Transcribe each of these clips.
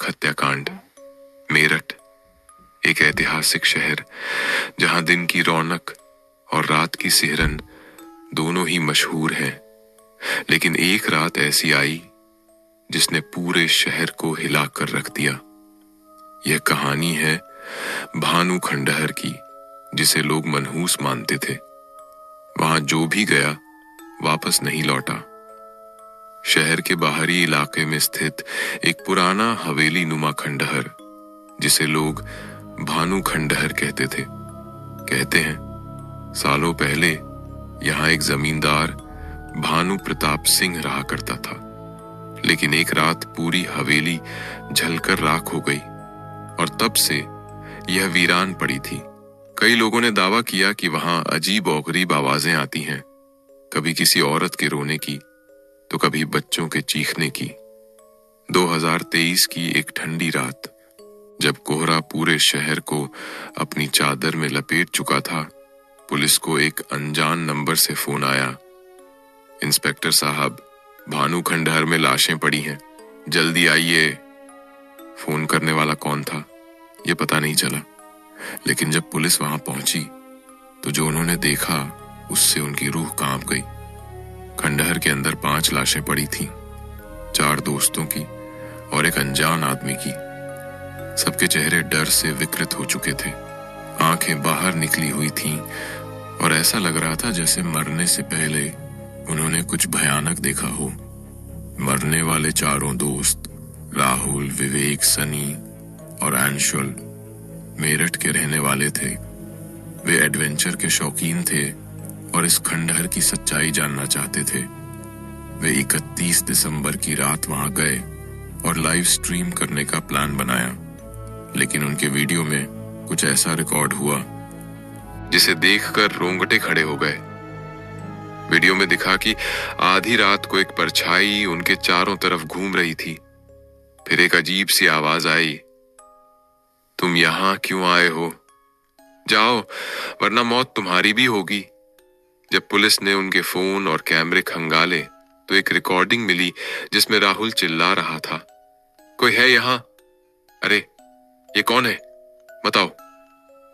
भयानक हत्याकांड। मेरठ, एक ऐतिहासिक शहर जहां दिन की रौनक और रात की सिहरन दोनों ही मशहूर हैं, लेकिन एक रात ऐसी आई जिसने पूरे शहर को हिला कर रख दिया। यह कहानी है भानु खंडहर की, जिसे लोग मनहूस मानते थे। वहां जो भी गया वापस नहीं लौटा। शहर के बाहरी इलाके में स्थित एक पुराना हवेली नुमा खंडहर, जिसे लोग भानु खंडहर कहते थे। कहते हैं सालों पहले यहाँ एक जमींदार भानु प्रताप सिंह रहा करता था, लेकिन एक रात पूरी हवेली जलकर राख हो गई और तब से यह वीरान पड़ी थी। कई लोगों ने दावा किया कि वहां अजीब और गरीब आवाजें आती हैं, कभी किसी औरत के रोने की तो कभी बच्चों के चीखने की। 2023 की एक ठंडी रात, जब कोहरा पूरे शहर को अपनी चादर में लपेट चुका था, पुलिस को एक अनजान नंबर से फोन आया। इंस्पेक्टर साहब, भानु खंडहर में लाशें पड़ी हैं, जल्दी आइए। फोन करने वाला कौन था ये पता नहीं चला, लेकिन जब पुलिस वहां पहुंची तो जो उन्होंने देखा उससे उनकी रूह कांप गई। खंडहर के अंदर 5 लाशें पड़ी थीं, 4 दोस्तों की और एक अनजान आदमी की। सबके चेहरे डर से विकृत हो चुके थे, आंखें बाहर निकली हुई थीं और ऐसा लग रहा था जैसे मरने से पहले उन्होंने कुछ भयानक देखा हो। मरने वाले 4 दोस्त राहुल, विवेक, सनी और अंशुल मेरठ के रहने वाले थे। वे एडवेंचर के शौकीन थे और इस खंडहर की सच्चाई जानना चाहते थे। वे 31 दिसंबर की रात वहां गए और लाइव स्ट्रीम करने का प्लान बनाया, लेकिन उनके वीडियो में कुछ ऐसा रिकॉर्ड हुआ जिसे देखकर रोंगटे खड़े हो गए। वीडियो में दिखा कि आधी रात को एक परछाई उनके चारों तरफ घूम रही थी। फिर एक अजीब सी आवाज आई, तुम यहां क्यों आए हो? जाओ, वरना मौत तुम्हारी भी होगी। जब पुलिस ने उनके फोन और कैमरे खंगाले तो एक रिकॉर्डिंग मिली जिसमें राहुल चिल्ला रहा था, कोई है यहां? अरे ये कौन है? बताओ,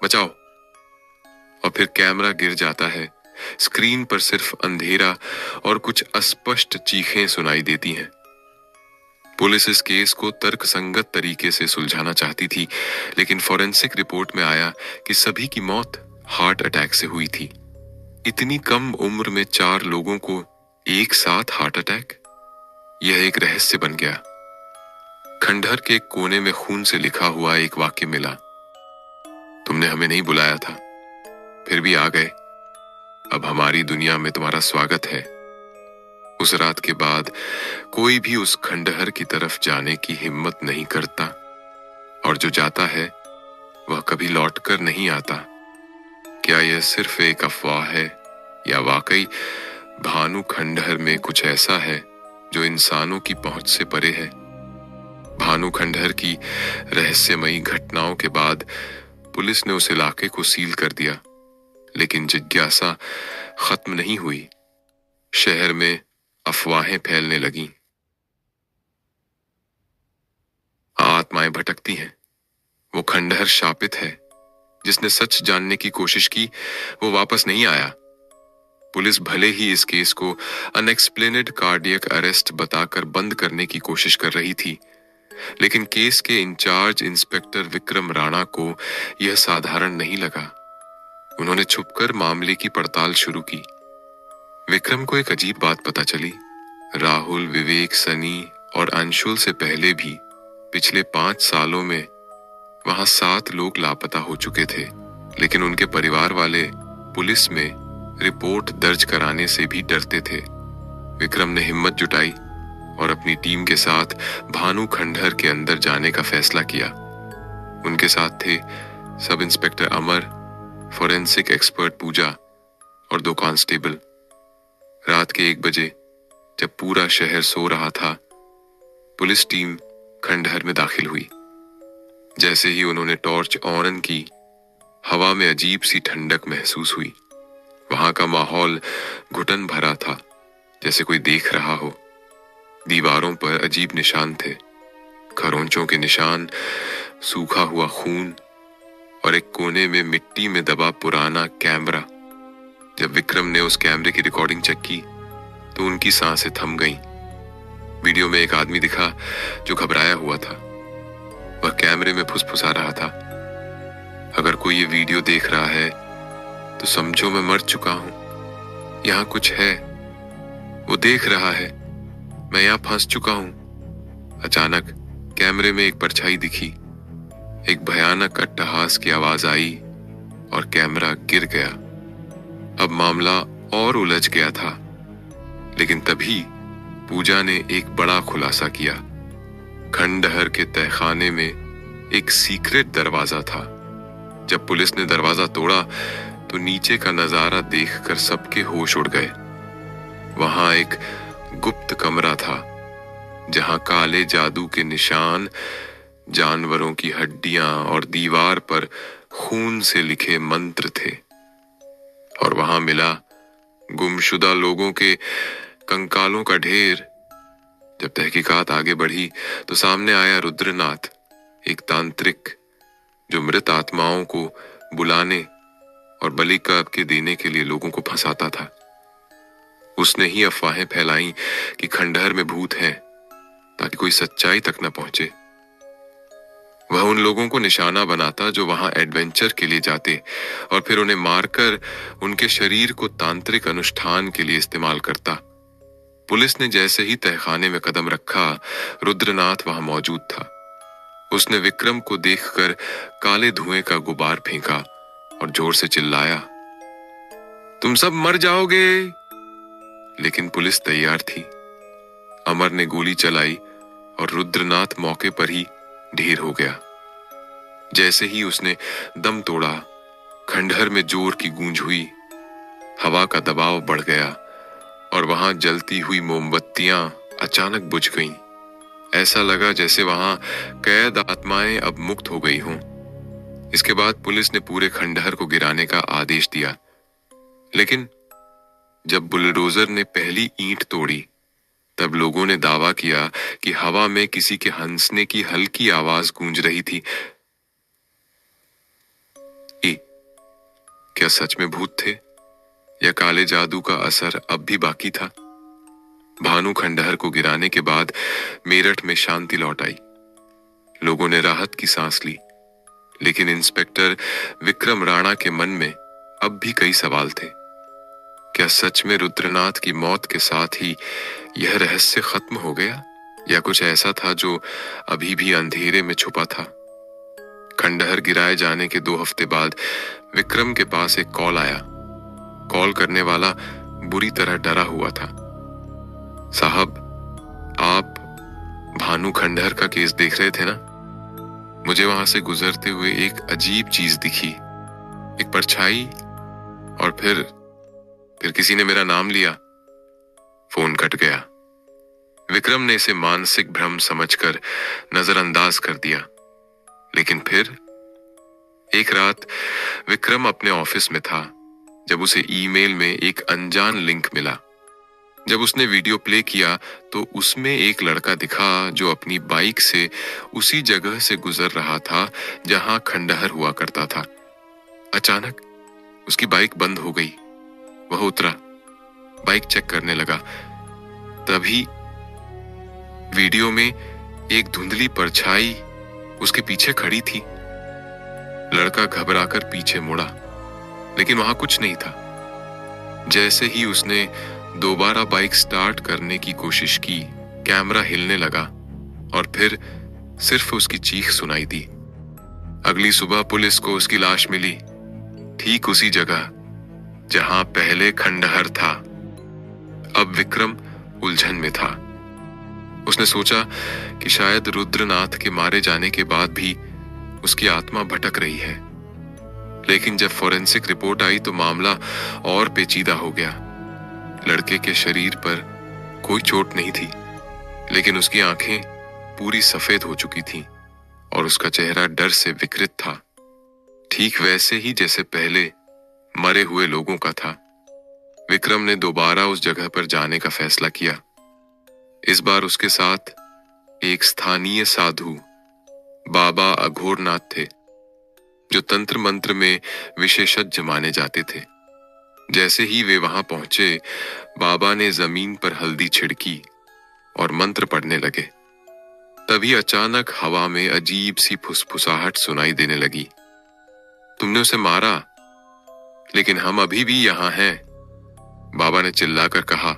बचाओ। और फिर कैमरा गिर जाता है। स्क्रीन पर सिर्फ अंधेरा और कुछ अस्पष्ट चीखें सुनाई देती हैं। पुलिस इस केस को तर्कसंगत तरीके से सुलझाना चाहती थी, लेकिन फॉरेंसिक रिपोर्ट में आया कि सभी की मौत हार्ट अटैक से हुई थी। इतनी कम उम्र में 4 लोगों को एक साथ हार्ट अटैक, यह एक रहस्य बन गया। खंडहर के एक कोने में खून से लिखा हुआ एक वाक्य मिला, तुमने हमें नहीं बुलाया था, फिर भी आ गए। अब हमारी दुनिया में तुम्हारा स्वागत है। उस रात के बाद कोई भी उस खंडहर की तरफ जाने की हिम्मत नहीं करता, और जो जाता है वह कभी लौटकर नहीं आता। क्या यह सिर्फ एक अफवाह है या वाकई भानु खंडहर में कुछ ऐसा है जो इंसानों की पहुंच से परे है? भानु खंडहर की रहस्यमयी घटनाओं के बाद पुलिस ने उस इलाके को सील कर दिया, लेकिन जिज्ञासा खत्म नहीं हुई। शहर में अफवाहें फैलने लगीं। आत्माएं भटकती हैं, वो खंडहर शापित है। जिसने सच जानने की कोशिश की वो वापस नहीं आया। पुलिस भले ही इस केस को अनएक्सप्लेनेड कार्डियक अरेस्ट बताकर बंद करने की कोशिश कर रही थी, लेकिन केस के इंचार्ज इंस्पेक्टर विक्रम राणा को यह साधारण नहीं लगा। उन्होंने छुपकर मामले की पड़ताल शुरू की। विक्रम को एक अजीब बात पता चली। राहुल, विवेक, सनी और अंशुल से पहले भी पिछले 5 सालों में वहां 7 लोग लापता हो चुके थे, लेकिन उनके परिवार वाले पुलिस में रिपोर्ट दर्ज कराने से भी डरते थे। विक्रम ने हिम्मत जुटाई और अपनी टीम के साथ भानु खंडहर के अंदर जाने का फैसला किया। उनके साथ थे सब इंस्पेक्टर अमर, फोरेंसिक एक्सपर्ट पूजा और 2 कांस्टेबल। रात के 1 बजे जब पूरा शहर सो रहा था, पुलिस टीम खंडहर में दाखिल हुई। जैसे ही उन्होंने टॉर्च ऑन की, हवा में अजीब सी ठंडक महसूस हुई। वहां का माहौल घुटन भरा था, जैसे कोई देख रहा हो। दीवारों पर अजीब निशान थे, खरोंचों के निशान, सूखा हुआ खून और एक कोने में मिट्टी में दबा पुराना कैमरा। जब विक्रम ने उस कैमरे की रिकॉर्डिंग चेक की तो उनकी सांसें थम गईं। वीडियो में एक आदमी दिखा जो घबराया हुआ था। वह कैमरे में फुसफुसा रहा था, अगर कोई ये वीडियो देख रहा है तो समझो मैं मर चुका हूं। यहां कुछ है, वो देख रहा है, मैं यहां फंस चुका हूं। अचानक कैमरे में एक परछाई दिखी, एक भयानक अट्टहास की आवाज आई और कैमरा गिर गया। अब मामला और उलझ गया था, लेकिन तभी पूजा ने एक बड़ा खुलासा किया। खंडहर के तहखाने में एक सीक्रेट दरवाजा था। जब पुलिस ने दरवाजा तोड़ा तो नीचे का नजारा देखकर सबके होश उड़ गए। वहां एक गुप्त कमरा था जहां काले जादू के निशान, जानवरों की हड्डियां और दीवार पर खून से लिखे मंत्र थे। और वहां मिला गुमशुदा लोगों के कंकालों का ढेर। जब तहकीकात आगे बढ़ी तो सामने आया रुद्रनाथ, एक तांत्रिक जो मृत आत्माओं को बुलाने और बलि के देने के लिए लोगों को फंसाता था। उसने ही अफवाहें फैलाई कि खंडहर में भूत हैं ताकि कोई सच्चाई तक न पहुंचे। वह उन लोगों को निशाना बनाता जो वहां एडवेंचर के लिए जाते और फिर उन्हें मारकर उनके शरीर को तांत्रिक अनुष्ठान के लिए इस्तेमाल करता। पुलिस ने जैसे ही तहखाने में कदम रखा, रुद्रनाथ वहां मौजूद था। उसने विक्रम को देखकर काले धुएं का गुबार फेंका और जोर से चिल्लाया, तुम सब मर जाओगे। लेकिन पुलिस तैयार थी। अमर ने गोली चलाई और रुद्रनाथ मौके पर ही ढेर हो गया। जैसे ही उसने दम तोड़ा, खंडहर में जोर की गूंज हुई, हवा का दबाव बढ़ गया और वहां जलती हुई मोमबत्तियां अचानक बुझ गईं। ऐसा लगा जैसे वहां कैद आत्माएं अब मुक्त हो गई हों। इसके बाद पुलिस ने पूरे खंडहर को गिराने का आदेश दिया। लेकिन जब बुलडोजर ने पहली ईंट तोड़ी, तब लोगों ने दावा किया कि हवा में किसी के हंसने की हल्की आवाज गूंज रही थी। क्या सच में भूत थे या काले जादू का असर अब भी बाकी था? भानु खंडहर को गिराने के बाद मेरठ में शांति लौट आई। लोगों ने राहत की सांस ली, लेकिन इंस्पेक्टर विक्रम राणा के मन में अब भी कई सवाल थे। क्या सच में रुद्रनाथ की मौत के साथ ही यह रहस्य खत्म हो गया, या कुछ ऐसा था जो अभी भी अंधेरे में छुपा था? खंडहर गिराए जाने के 2 हफ्ते बाद विक्रम के पास एक कॉल आया। कॉल करने वाला बुरी तरह डरा हुआ था। साहब, आप भानु खंडहर का केस देख रहे थे ना? मुझे वहां से गुजरते हुए एक अजीब चीज दिखी, एक परछाई, और फिर किसी ने मेरा नाम लिया। फोन कट गया। विक्रम ने इसे मानसिक भ्रम समझकर नजरअंदाज कर दिया। लेकिन फिर एक रात विक्रम अपने ऑफिस में था जब उसे ईमेल में एक अनजान लिंक मिला। जब उसने वीडियो प्ले किया तो उसमें एक लड़का दिखा जो अपनी बाइक से उसी जगह से गुजर रहा था जहां खंडहर हुआ करता था। अचानक उसकी बाइक बंद हो गई। वह उतरा, बाइक चेक करने लगा। तभी वीडियो में एक धुंधली परछाई उसके पीछे खड़ी थी। लड़का घबराकर पीछे मुड़ा, लेकिन वहां कुछ नहीं था। जैसे ही उसने दोबारा बाइक स्टार्ट करने की कोशिश की, कैमरा हिलने लगा और फिर सिर्फ उसकी चीख सुनाई दी। अगली सुबह पुलिस को उसकी लाश मिली, ठीक उसी जगह जहां पहले खंडहर था। अब विक्रम उलझन में था। उसने सोचा कि शायद रुद्रनाथ के मारे जाने के बाद भी उसकी आत्मा भटक रही है। लेकिन जब फॉरेंसिक रिपोर्ट आई तो मामला और पेचीदा हो गया। लड़के के शरीर पर कोई चोट नहीं थी, लेकिन उसकी आंखें पूरी सफेद हो चुकी थीं और उसका चेहरा डर से विकृत था, ठीक वैसे ही जैसे पहले मरे हुए लोगों का था। विक्रम ने दोबारा उस जगह पर जाने का फैसला किया। इस बार उसके साथ एक स्थानीय साधु बाबा अघोरनाथ थे, जो तंत्र मंत्र में विशेषज्ञ माने जाते थे। जैसे ही वे वहां पहुंचे, बाबा ने जमीन पर हल्दी छिड़की और मंत्र पढ़ने लगे। तभी अचानक हवा में अजीब सी फुसफुसाहट सुनाई देने लगी। तुमने उसे मारा, लेकिन हम अभी भी यहां हैं, बाबा ने चिल्लाकर कहा।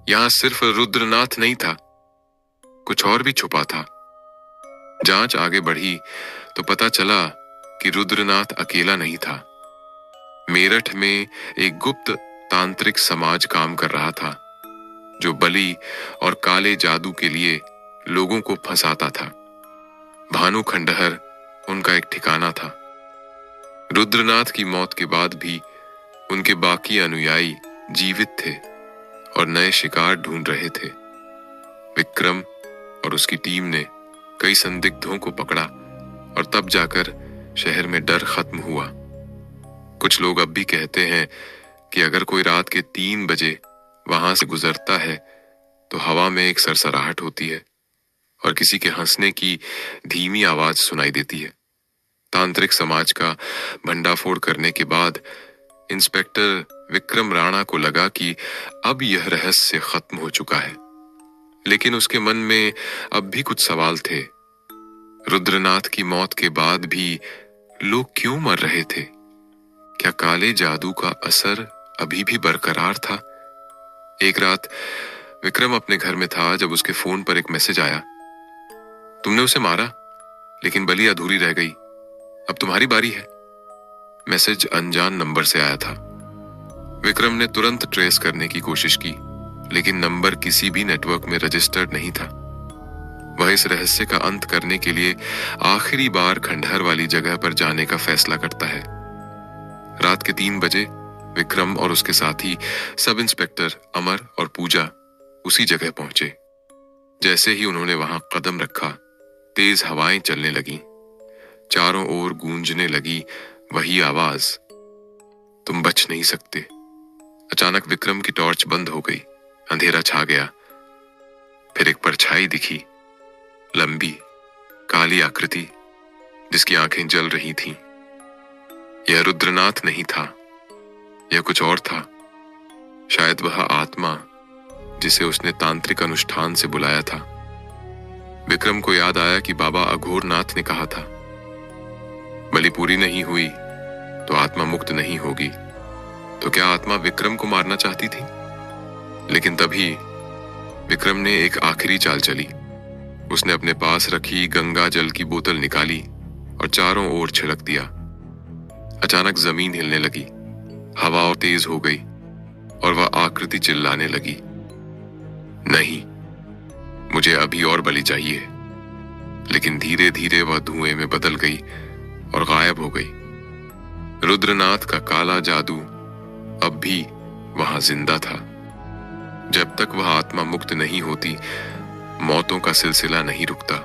यहां सिर्फ रुद्रनाथ नहीं था, कुछ और भी छुपा था। जांच आगे बढ़ी तो पता चला कि रुद्रनाथ अकेला नहीं था। मेरठ में एक गुप्त तांत्रिक समाज काम कर रहा था, जो बलि और काले जादू के लिए लोगों को फंसाता था। भानु खंडहर उनका एक ठिकाना था। रुद्रनाथ की मौत के बाद भी उनके बाकी अनुयायी जीवित थे और नए शिकार ढूंढ रहे थे। विक्रम और उसकी टीम ने कई संदिग्धों को पकड़ा और तब जाकर शहर में डर खत्म हुआ। कुछ लोग अब भी कहते हैं कि अगर कोई रात के 3 बजे वहां से गुजरता है तो हवा में एक सरसराहट होती है और किसी के हंसने की धीमी आवाज सुनाई देती है। तांत्रिक समाज का भंडाफोड़ करने के बाद इंस्पेक्टर विक्रम राणा को लगा कि अब यह रहस्य खत्म हो चुका है, लेकिन उसके मन में अब भी कुछ सवाल थे। रुद्रनाथ की मौत के बाद भी लोग क्यों मर रहे थे? क्या काले जादू का असर अभी भी बरकरार था? एक रात विक्रम अपने घर में था जब उसके फोन पर एक मैसेज आया। तुमने उसे मारा, लेकिन बलि अधूरी रह गई, अब तुम्हारी बारी है। मैसेज अनजान नंबर से आया था। विक्रम ने तुरंत ट्रेस करने की कोशिश की, लेकिन नंबर किसी भी नेटवर्क में रजिस्टर्ड नहीं था। वह इस रहस्य का अंत करने के लिए आखिरी बार खंडहर वाली जगह पर जाने का फैसला करता है। रात के 3 बजे विक्रम और उसके साथी सब इंस्पेक्टर अमर और पूजा उसी जगह पहुंचे। जैसे ही उन्होंने वहां कदम रखा, तेज हवाएं चलने लगीं। चारों ओर गूंजने लगी वही आवाज, तुम बच नहीं सकते। अचानक विक्रम की टॉर्च बंद हो गई, अंधेरा छा गया। फिर एक परछाई दिखी, लंबी काली आकृति जिसकी आंखें जल रही थीं। यह रुद्रनाथ नहीं था, यह कुछ और था। शायद वह आत्मा जिसे उसने तांत्रिक अनुष्ठान से बुलाया था। विक्रम को याद आया कि बाबा अघोरनाथ ने कहा था, बलि पूरी नहीं हुई तो आत्मा मुक्त नहीं होगी। तो क्या आत्मा विक्रम को मारना चाहती थी? लेकिन तभी विक्रम ने एक आखिरी चाल चली। उसने अपने पास रखी गंगा जल की बोतल निकाली और चारों ओर छिड़क दिया। अचानक जमीन हिलने लगी, हवा और तेज हो गई और वह आकृति चिल्लाने लगी, नहीं, मुझे अभी और बलि चाहिए। लेकिन धीरे धीरे वह धुएं में बदल गई और गायब हो गई। रुद्रनाथ का काला जादू अब भी वहां जिंदा था। जब तक वह आत्मा मुक्त नहीं होती, मौतों का सिलसिला नहीं रुकता।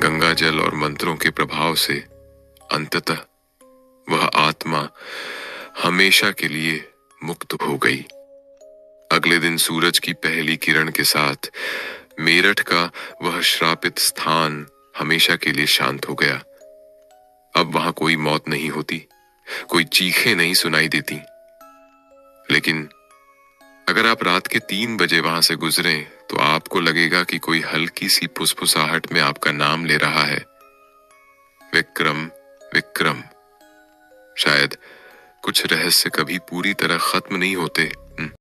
गंगा जल और मंत्रों के प्रभाव से अंततः वह आत्मा हमेशा के लिए मुक्त हो गई। अगले दिन सूरज की पहली किरण के साथ मेरठ का वह श्रापित स्थान हमेशा के लिए शांत हो गया। अब वहां कोई मौत नहीं होती, कोई चीखें नहीं सुनाई देती। लेकिन अगर आप रात के 3 बजे वहां से गुजरें तो आपको लगेगा कि कोई हल्की सी फुसफुसाहट में आपका नाम ले रहा है, विक्रम, विक्रम। शायद कुछ रहस्य कभी पूरी तरह खत्म नहीं होते,